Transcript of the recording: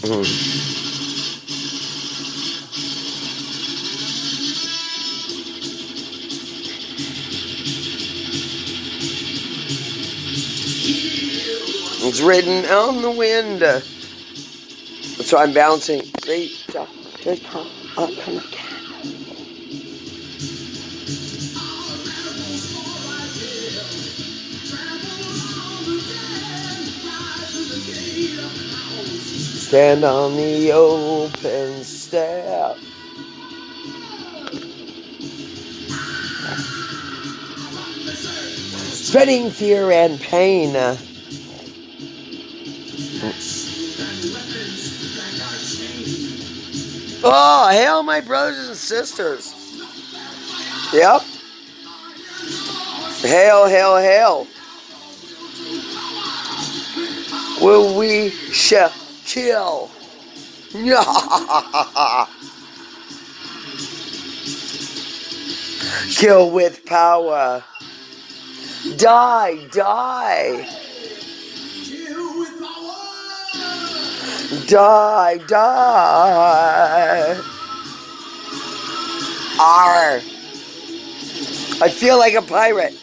Mm. It's written on the wind. So I'm bouncing. Great job. Just come up and again. Stand on the open step. Spreading fear and pain. Oh, hail my brothers and sisters. Yep. Hail, hail, hail. Will we shall kill. Kill with power. Die, die. Die, die. Arr. I feel like a pirate.